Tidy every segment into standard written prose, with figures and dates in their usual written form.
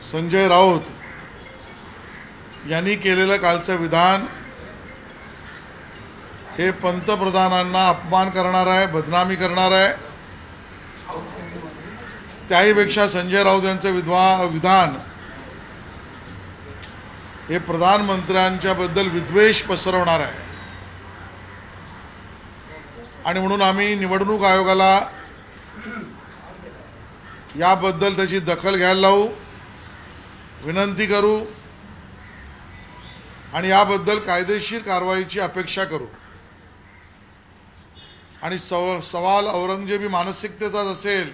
संजय राऊत यांनी केलेलं कालचं विधान हे पंतप्रधानांना अपमान करणार आहे, बदनामी करणार आहे। त्याहीपेक्षा संजय राऊत यांचं विधान हे प्रधानमंत्र्यांच्या बद्दल विद्वेष पसरवणार आहे आणि म्हणून आम्ही निवडणूक आयोगाला याबद्दल त्याची दखल घ्यायला लावू, विनंती करू आणि याबद्दल कायदेशीर कारवाईची अपेक्षा करू। आणि सवाल औरंगजेबी मानसिकतेचाच असेल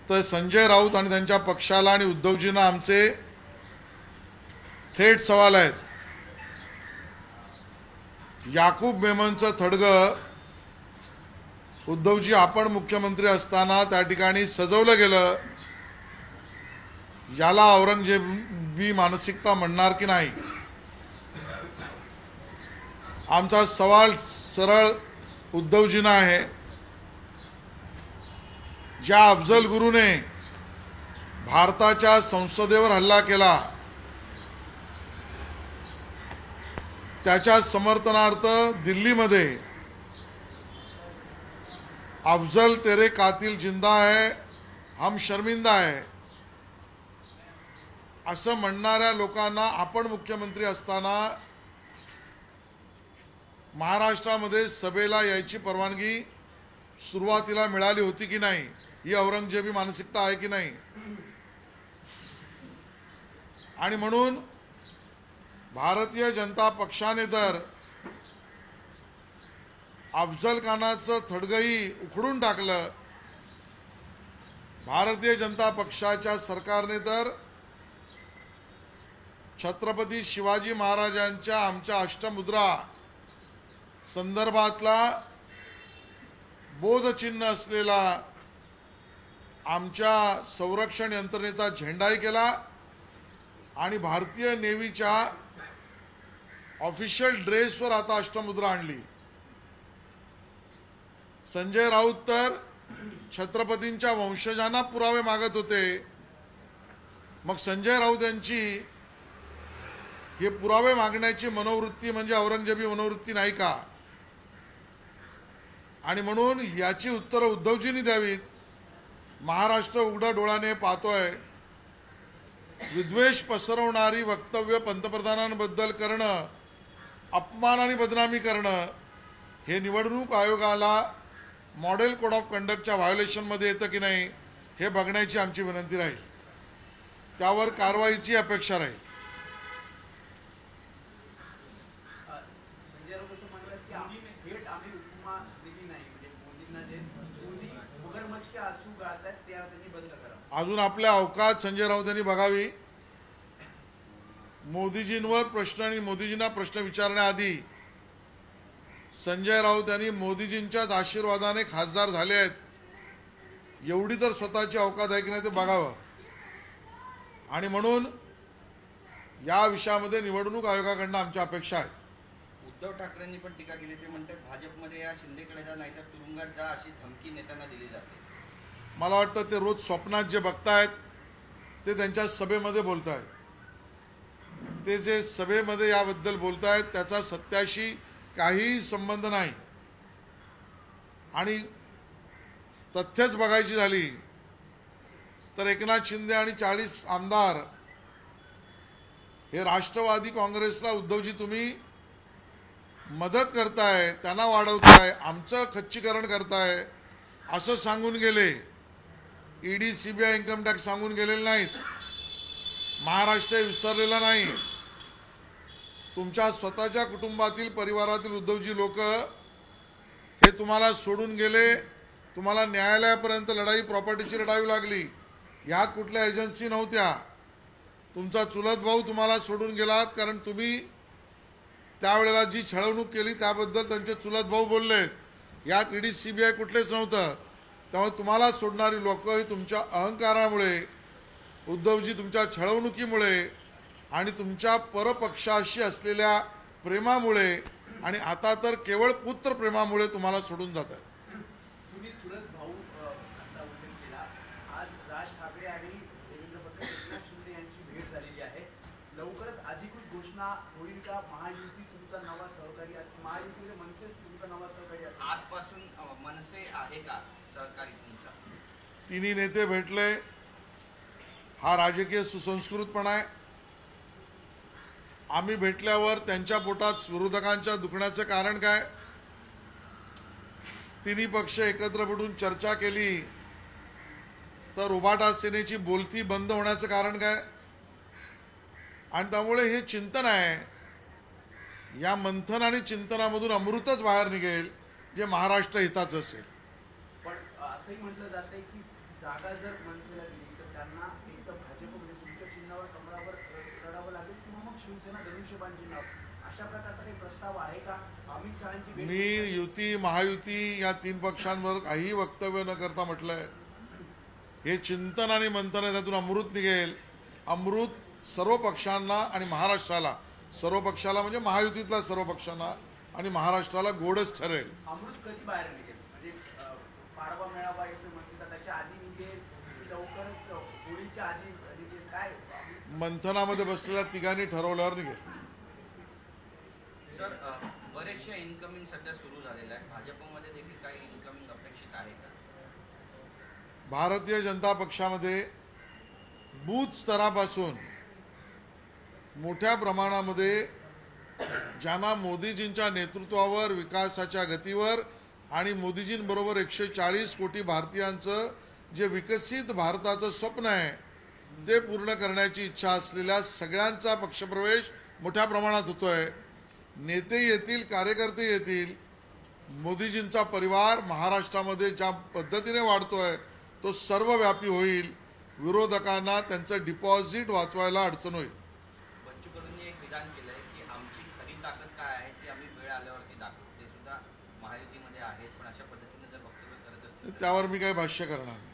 तर संजय राऊत आणि त्यांच्या पक्षाला आणि उद्धवजींना आमचे थेट सवाल आहेत। याकूब मेमनचं थडगं उद्धवजी आपण मुख्यमंत्री असताना त्या ठिकाणी सजवलं गेलं, याला औरंगजेबी मानसिकता म्हणणार की नाही? आमचा सवाल सरळ उद्धवजींना आहे। ज्या अफजल गुरुने भारताच्या संसदेवर हल्ला केला त्याच्या समर्थनार्थ दिल्लीमध्ये अफजल तेरे कातिल जिंदा है, हम शर्मिंदा है असं म्हणणाऱ्या लोकांना आपण मुख्यमंत्री असताना महाराष्ट्रामध्ये सभेला यायची परवानगी सुरुवातीला मिळाली होती की नाही? ही औरंगजेबी मानसिकता आहे की नाही? आणि म्हणून भारतीय जनता पक्षाने तर अफजल खानाचं थडगही उखडून टाकलं, भारतीय जनता पक्षाच्या सरकारने तर छत्रपती शिवाजी महाराजांच्या आमच्या अष्टमुद्रा संदर्भातला बोधचिन्ह असलेला आमच्या संरक्षण यंत्रणेचा झेंडाही केला आणि भारतीय नेव्हीच्या ऑफिशियल ड्रेसवर आता अष्टमुद्रा आणली। संजय राऊत तर छत्रपतींच्या वंशजांना पुरावे मागत होते। मग संजय राऊत यांची हे पुरावे मागण्याची मनोवृत्ती म्हणजे औरंगजेबी मनोवृत्ती नाही का? आणि म्हणून याची उत्तरं उद्धवजींनी द्यावीत। महाराष्ट्र उघड्या डोळ्याने पाहतोय, विद्वेष पसरवणारी वक्तव्य पंतप्रधानांबद्दल करणं, अपमान आणि बदनामी करणं हे निवडणूक आयोगाला मॉडेल कोड ऑफ कंडक्टच्या व्हायोलेशनमध्ये येतं की नाही हे बघण्याची आमची विनंती राहील। त्यावर कारवाईची अपेक्षा राहील। अजून आपल्या अवकात संजय राऊत यांनी बघावी। मोदीजींवर प्रश्न आणि मोदीजींना प्रश्न विचारण्याआधी संजय राऊत यांनी मोदीजींच्याच आशीर्वादाने खासदार झाले आहेत एवढी तर स्वतःची अवकात आहे की नाही ते बघावं। आणि म्हणून या विषयामध्ये निवडणूक आयोगाकडून आमच्या अपेक्षा आहेत। उद्धव ठाकरेंनी पण टीका केली, ते म्हणतात भाजपमध्ये या शिंदेकडे जा नाहीतर तुरुंगात जा अशी धमकी नेत्यांना दिली जाते। मला वाटतं ते रोज स्वप्नात जे बघतायत ते त्यांच्या सभेमध्ये बोलतायत। ते जे सभेमध्ये याबद्दल बोलतायत त्याचा सत्याशी काहीही संबंध नाही। आणि तथ्यच बघायची झाली तर एकनाथ शिंदे आणि 40 आमदार हे राष्ट्रवादी काँग्रेसला उद्धवजी तुम्ही मदत करताय, त्यांना वाढवताय, आमचं खच्चीकरण करताय असं सांगून गेले। ईडी सीबीआय इन्कम टॅक्स सांगून गेलेले नाहीत। महाराष्ट्र विसरलेला नाही। तुमच्या स्वतःच्या कुटुंबातील परिवारातील उद्धवजी लोक हे तुम्हाला सोडून गेले, तुम्हाला न्यायालयापर्यंत लढाई प्रॉपर्टीची लढावी लागली। यात कुठल्या एजन्सी नव्हत्या। तुमचा चुलत भाऊ तुम्हाला सोडून गेलात कारण तुम्ही त्यावेळेला जी छळवणूक केली त्याबद्दल त्यांचे चुलत भाऊ बोलले। यात ईडी सीबीआय कुठलेच नव्हतं। त्यामुळे तुम्हाला सोडणारी लोक ही तुमच्या अहंकारामुळे, उद्धवजी तुमच्या छळवणुकीमुळे आणि तुमच्या परपक्षाशी असलेल्या प्रेमामुळे आणि आता तर केवळ पुत्र प्रेमामुळे तुम्हाला सोडून जात आहेत। तुम्ही चुलत भाऊ आता उल्लेख केला, आज राज ठाकरे आणि देवेंद्र रचना होईल का? महायुती तुमचा नवा सहकारी असेल, महायुतीमध्ये मनसे तुमचा नवा सहकारी असेल? आजपासून मनसे आहे का सहकारी तुमचा? तिन्ही नेते भेटले, हा राजकीय सुसंस्कृतपणा आहे. आम्ही भेटल्यावर त्यांच्या पोटात विरोधकांच्या दुखण्याचं कारण काय? तिन्ही पक्ष एकत्र भेटून चर्चा केली तर उभाटा सेनेची बोलती बंद होण्याचं कारण काय? आणि त्यामुळे हे चिंतन आहे, या मंथन आणि चिंतनामधून अमृतच बाहेर निघेल जे महाराष्ट्र हिताचं असेल. पण असंही म्हटलं जातंय की जागा जर मनसेला दिली तर त्यांना एक तर भाजपमध्ये तुमच्या चिन्हावर कमळावर लढावं लागेल किंवा मग शिवसेना धनुष्यबाण चिन्हावर, अशा प्रकारचा काही प्रस्ताव आहे का? अमित शहांची भेट मी युती महायुती या तीन पक्षांवर काही वक्तव्य न करता म्हटलंय, हे चिंतन आणि मंथन आहे, त्यातून अमृत निघेल. अमृत सर्व पक्षांना आणि महाराष्ट्राला, सर्व पक्षाला म्हणजे महायुतीतल्या सर्व पक्षांना आणि महाराष्ट्राला गोडच ठरेल. अमृत कधी बाहेर निघेल? म्हणजे पाडवा मेळावा याचं म्हणतात त्याच्या आधी निघेल की लवकरच होळीच्या आधी निघेल? काय मंथनामध्ये बसलेल्या तिघांनी ठरवल्यावर निघेल. सर, बरेचशा इन्कमिंग सध्या सुरू झालेल्या आहेत. भाजपमध्ये देखील काही इन्कमिंग अपेक्षित आहे का? भारतीय जनता पक्षामध्ये बूथ स्तरापासून मोठ्या प्रमाणामध्ये ज्यांना मोदीजींच्या नेतृत्वावर, विकासाच्या गतीवर आणि मोदीजींबरोबर 140 कोटी भारतीयांचं जे विकसित भारताचं स्वप्न आहे ते पूर्ण करण्याची इच्छा असलेल्या सगळ्यांचा पक्षप्रवेश मोठ्या प्रमाणात होतोय. नेते येतील, कार्यकर्ते येतील. मोदीजींचा परिवार महाराष्ट्रामध्ये ज्या पद्धतीने वाढतोय तो सर्वव्यापी होईल. विरोधकांना त्यांचं डिपॉझिट वाचवायला अडचण होईल. बच्चू कडूंनी एक विधान केलंय की आमची खरी ताकद काय आहे ती आम्ही वेळ आल्यावरती दाखवू. ते सुद्धा महायुतीमध्ये आहेत, पण अशा पद्धतीने जर वक्तव्य करत असतील त्यावर मी काही भाष्य करणार नाही.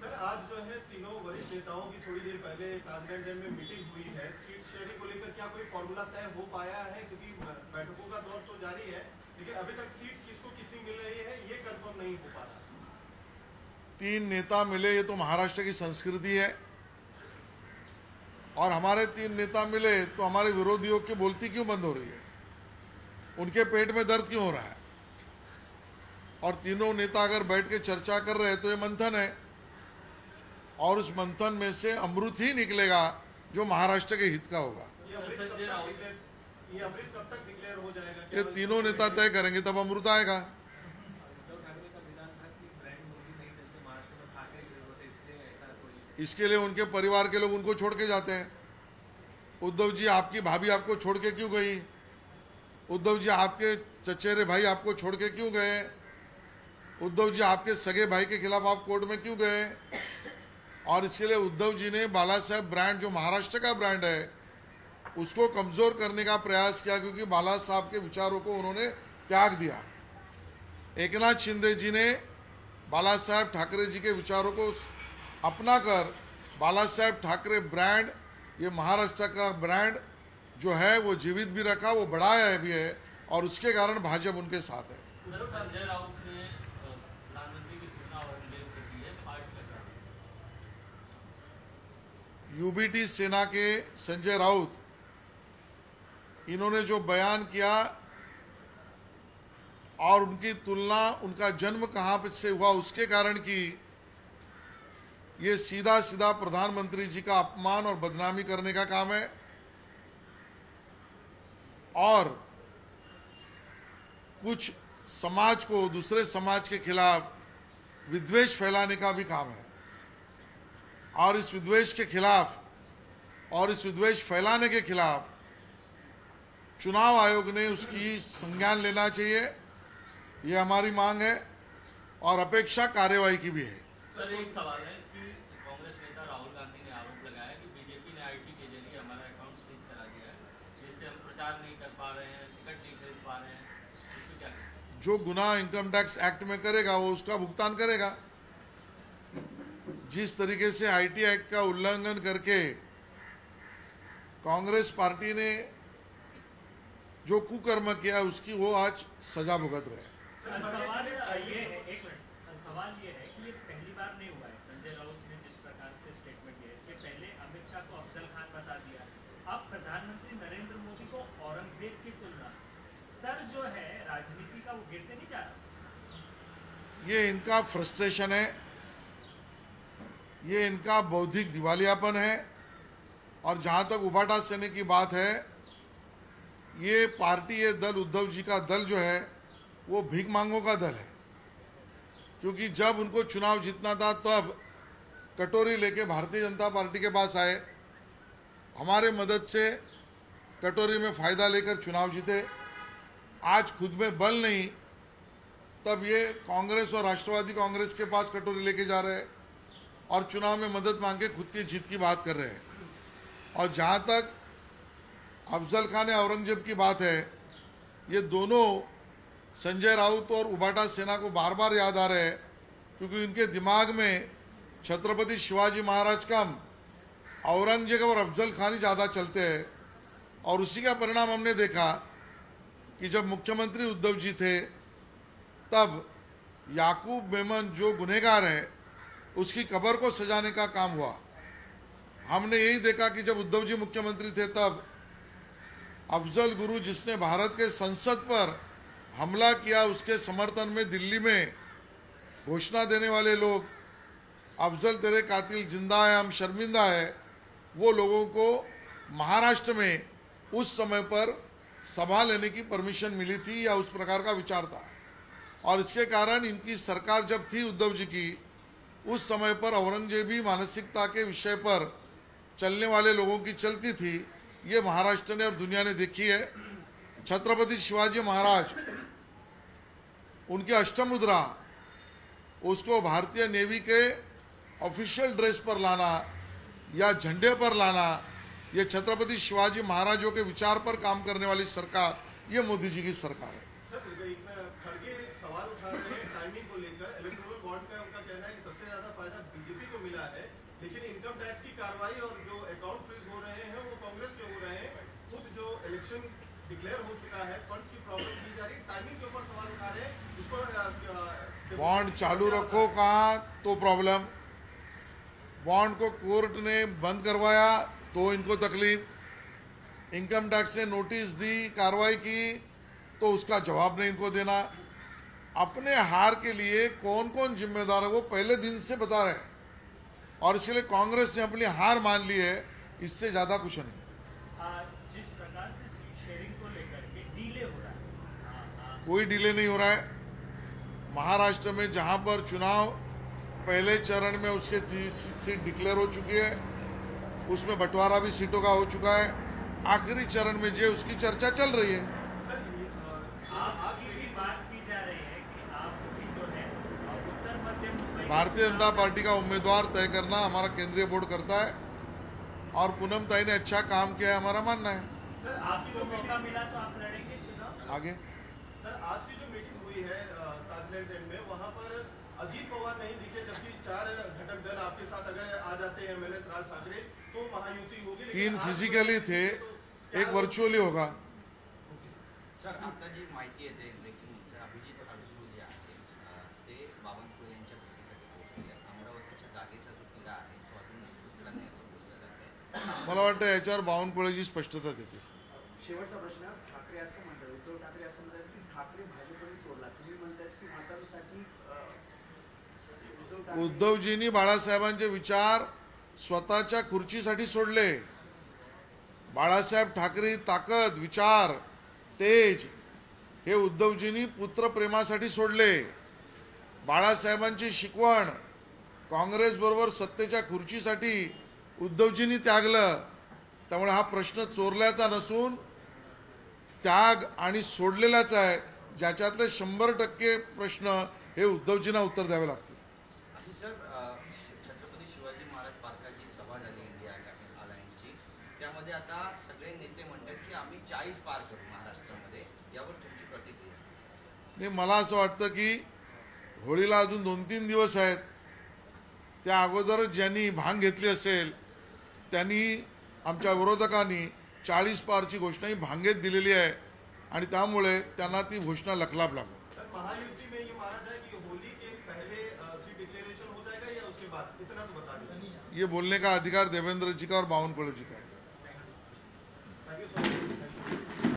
सर, आज जो है तीनों वरिष्ठ नेताओं की थोड़ी देर पहले कासगंज में मीटिंग हुई है. सीट शेयरिंग को लेकर क्या कोई फॉर्मूला तय हो पाया है? क्योंकि बैठकों का दौर तो जारी है, लेकिन अभी तक सीट किसको कितनी मिल रही है ये कंफर्म नहीं हो पा रहा. तीन नेता मिले, ये तो महाराष्ट्र की संस्कृति है. और हमारे तीन नेता मिले तो हमारे विरोधियों की बोलती क्यों बंद हो रही है? उनके पेट में दर्द क्यों हो रहा है? और तीनों नेता अगर बैठ के चर्चा कर रहे हैं तो ये मंथन है, और उस मंथन में से अमृत ही निकलेगा जो महाराष्ट्र के हित का होगा. ये अमृत कब तक डिक्लेयर हो जाएगा? ये तीनों नेता तय करेंगे तब अमृत आएगा. इसके लिए उनके परिवार के लोग उनको छोड़ के जाते हैं. उद्धव जी, आपकी भाभी आपको छोड़ के क्यों गई? उद्धव जी, आपके चचेरे भाई आपको छोड़ के क्यों गए? उद्धव जी, आपके सगे भाई के खिलाफ आप कोर्ट में क्यों गए? और इसके लिए उद्धव जी ने बाला साहेब ब्रांड, जो महाराष्ट्र का ब्रांड है, उसको कमजोर करने का प्रयास किया, क्योंकि बाला साहब के विचारों को उन्होंने त्याग दिया. एकनाथ शिंदे जी ने बाला साहेब ठाकरे जी के विचारों को अपना कर बाला साहेब ठाकरे ब्रांड, ये महाराष्ट्र का ब्रांड जो है वो जीवित भी रखा, वो बढ़ाया भी है, और उसके कारण भाजपा उनके साथ है. संजय राउत ने प्रधानमंत्री की तुलना औरंगजेब से की है, पार्टी का क्या? यूबीटी सेना के संजय राउत, इन्होंने जो बयान किया और उनकी तुलना, उनका जन्म कहां से हुआ उसके कारण की, ये सीधा सीधा प्रधानमंत्री जी का अपमान और बदनामी करने का काम है, और कुछ समाज को दूसरे समाज के खिलाफ विद्वेष फैलाने का भी काम है. और इस विद्वेष के खिलाफ और इस विद्वेष फैलाने के खिलाफ चुनाव आयोग ने उसकी संज्ञान लेना चाहिए. ये हमारी मांग है और अपेक्षा कार्यवाही की भी है. सर, एक सवाल है कि कांग्रेस नेता राहुल गांधी ने आरोप लगाया कि बीजेपी ने आईटी के जरिए हमारा अकाउंट फ्रीज करा दिया है, जिससे हम प्रचार नहीं कर पा रहे हैं, टिकट नहीं खरीद पा रहे हैं. इसको क्या करें? जो गुनाह इनकम टैक्स एक्ट में करेगा वो उसका भुगतान करेगा. जिस तरीके से आईटी एक्ट का उल्लंघन करके कांग्रेस पार्टी ने जो कुकर्म किया उसकी वो आज सजा भुगत रहे हैं. सवाल ये है, एक मिनट, सवाल ये है कि ये पहली बार नहीं हुआ है. संजय राउत ने जिस प्रकार से स्टेटमेंट दिया, इसके पहले अमित शाह को अफजल खान बता दिया, अब प्रधानमंत्री नरेंद्र मोदी को औरंगजेब की तुलना स्तर जो है राजनीति का वो गिरते नहीं जा रहा। ये इनका फ्रस्ट्रेशन है, ये इनका बौद्धिक दिवालियापन है। और जहां तक उबाटा सेना की बात है, ये पार्टी, ये दल, उद्धव जी का दल जो है वो भीख मांगों का दल है। क्योंकि जब उनको चुनाव जीतना था तब कटोरी लेके भारतीय जनता पार्टी के पास आए, हमारे मदद से कटोरी में फायदा लेकर चुनाव जीते। आज खुद में बल नहीं, तब ये कांग्रेस और राष्ट्रवादी कांग्रेस के पास कटोरी लेके जा रहे हैं और चुनाव में मदद मांग के खुद की जीत की बात कर रहे हैं। और जहां तक अफजल खान या औरंगजेब की बात है, ये दोनों संजय राउत और उबाटा सेना को बार बार याद आ रहे हैं, क्योंकि इनके दिमाग में छत्रपति शिवाजी महाराज कम औरंगजेब और अफजल खान ही ज़्यादा चलते हैं। और उसी का परिणाम हमने देखा कि जब मुख्यमंत्री उद्धव जी थे तब याकूब मेमन जो गुनहगार है उसकी कब्र को सजाने का काम हुआ। हमने यही देखा कि जब उद्धव जी मुख्यमंत्री थे तब अफजल गुरु, जिसने भारत के संसद पर हमला किया, उसके समर्थन में दिल्ली में घोषणा देने वाले लोग, अफजल तेरे कातिल जिंदा है, हम शर्मिंदा है, वो लोगों को महाराष्ट्र में उस समय पर सभा लेने की परमिशन मिली थी या उस प्रकार का विचार था। और इसके कारण इनकी सरकार जब थी उद्धव जी की, उस समय पर औरंगजेबी मानसिकता के विषय पर चलने वाले लोगों की चलती थी। ये महाराष्ट्र ने और दुनिया ने देखी है। छत्रपति शिवाजी महाराज, उनकी अष्टमुद्रा, उसको भारतीय नेवी के ऑफिशियल ड्रेस पर लाना या झंडे पर लाना, ये छत्रपति शिवाजी महाराजों के विचार पर काम करने वाली सरकार, ये मोदी जी की सरकार है। सर, खड़गे सवाल उठा रहे हैं टाइमिंग को लेकर। इलेक्टोरल बॉन्ड का उनका कहना है कि सबसे ज्यादा फायदा बीजेपी को मिला है, लेकिन इनकम टैक्स की कार्रवाई और जो अकाउंट फ्रीज हो रहे हैं वो कांग्रेस के हो रहे हैं। खुद जो इलेक्शन डिक्लेयर हो चुका है, फंड्स की प्रॉब्लम की जा रही है, टाइमिंग के ऊपर सवाल उठा रहे हैं। उसको बॉन्ड चालू रखो कहाँ तो प्रॉब्लम, बॉन्ड को कोर्ट ने बंद करवाया तो इनको तकलीफ, इनकम टैक्स ने नोटिस दी, कार्रवाई की तो उसका जवाब नहीं इनको देना। अपने हार के लिए कौन कौन जिम्मेदार है वो पहले दिन से बता रहे हैं, और इसके लिए कांग्रेस ने अपनी हार मान ली है। इससे ज्यादा कुछ नहीं। जिस प्रकार से सीट शेयरिंग को लेकर के डीले हो रहा है, कोई डिले नहीं हो रहा है। महाराष्ट्र में जहां पर चुनाव पहले चरण में उसके 30 सीट डिक्लेयर हो चुकी है, उसमें बंटवारा भी सीटों का हो चुका है। आखिरी चरण में जो उसकी चर्चा चल रही है। आपकी भी बात की जा रही है कि आपकी जो है उत्तर मध्य मुंबई, भारतीय जनता पार्टी का उम्मीदवार तय करना हमारा केंद्रीय बोर्ड करता है, और पूनम ताई ने अच्छा काम किया है, हमारा मानना है। सर, आपको मौका मिला तो आप लड़ेंगे चुनाव आगे सर, आज की जो मीटिंग हुई है ताजलैंड एंड में, वहां पर अजीत पवार नहीं दिखे, जबकि 4 घटक दल आपके साथ अगर आ जाते हैं, एमएलए राज ठाकरे, तो महायुति होगी। 3 फिजिकली थे, 1 वर्चुअली होगा। सर, आता जी माहिती येते ब्रेकिंग न्यूज, अभिजित अडसूळ जे आहे ते बावनकुळे यांच्या भेटीसाठी पोहोचले आहेत. अमरावतीच्या जागेचा जो तिढा आहे तो अजून निश्चित नाही असं बोललं जात आहे. मला वाटतं याच्यावर बावनकुळेजी स्पष्टता देतील। शेवटचा प्रश्न, ठाकरे असं म्हणतात, उद्धव ठाकरे असं म्हणतात की ठाकरे भाजपने सोडला, तुम्ही म्हणतात की म्हातारीसाठी उद्धवजींनी बाळासाहेबांचे विचार स्वतःच्या खुर्चीसाठी सोडले। बाळासाहेब ठाकरे ताकद, विचार, तेज हे उद्धवजींनी पुत्रप्रेमासाठी सोडले। बाळासाहेबांची शिकवण काँग्रेस बरोबर सत्तेच्या खुर्चीसाठी उद्धवजींनी त्यागलं। त्यामुळे हा प्रश्न चोरल्याचा नसून त्याग आणि सोडलेलाच आहे, ज्याच्यातले 100% प्रश्न हे उद्धवजींना उत्तर द्यावे लागतील। अशी सर, छत्रपती शिवाजी महाराज पार्काची सभा झाली इंडिया अलायन्सची, त्यामध्ये आता सगळे नेते म्हणतात की आम्ही 40 पार करू महाराष्ट्रामध्ये, यावर तुमची प्रतिक्रिया? नाही, मला असं वाटतं की होळीला अजून 2-3 दिवस आहेत, त्या अगोदरच ज्यांनी भांग घेतली असेल त्यांनी, आमच्या विरोधकांनी 40 पारची घोषणा ही भांगेत दिलेली आहे, आणि त्यामुळे त्यांना ती घोषणा लखलाप लागली। सर, महायुति में ये माना जाए कि होली के पहले सीट डिक्लेरेशन हो जाएगा या उसके बाद, इतना तो बता दें। ये बोलने का अधिकार देवेंद्र जी का और बावनकुळे जी का है।